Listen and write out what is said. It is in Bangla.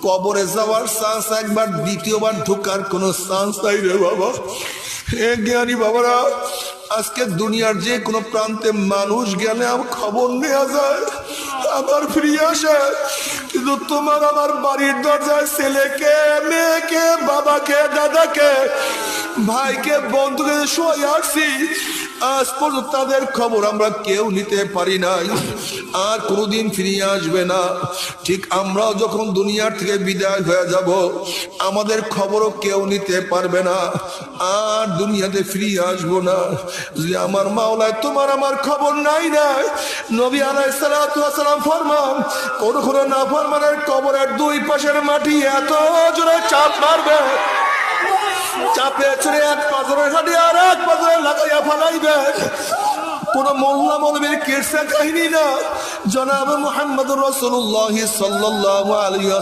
কবরে যাওয়ার চান্স একবার, দ্বিতীয়বার ঢোকার কোনো চান্স নাই রে বাবা। হে জ্ঞানী বাবারা, আজকে দুনিয়ার যে কোনো প্রান্তে মানুষ গেলে আমার খবর নেওয়া যায়, আবার ফিরে আসে, কিন্তু তোমার আমার বাড়ির দরজায় ছেলেকে, মেয়েকে, বাবাকে, দাদাকে, ভাইকে, বন্ধুকে সবাই আসছি, আজ পর্যন্ত তাদের খবর আমরা কেউ নিতে পারি নাই, আর কোনোদিন ফিরিয়ে আসবে না। ঠিক আমরাও যখন দুনিয়ার থেকে বিদায় হয়ে যাব, আমাদের খবরও কেউ নিতে পারবে না, আর দুনিয়াতে ফিরিয়ে আসবো না। যদি আমার মাওলায় তোমার আমার খবর নাই নাই, নবী আলাইহিস সালাতু ওয়াস সালাম ফরমান, কোন কোন নাফরমানের কবরের দুই পাশের মাটি এত জোরে চাপ মারবে, চাপে চড়ে এক পাথরের হাঁটি আর এক পাথরে লাগাইয়া ফালাইবে। কোন মোল্লা মৌলবীর কিরসা কাহিনী না, জনাব মুহাম্মদুর রাসূলুল্লাহ সাল্লাল্লাহু আলাইহি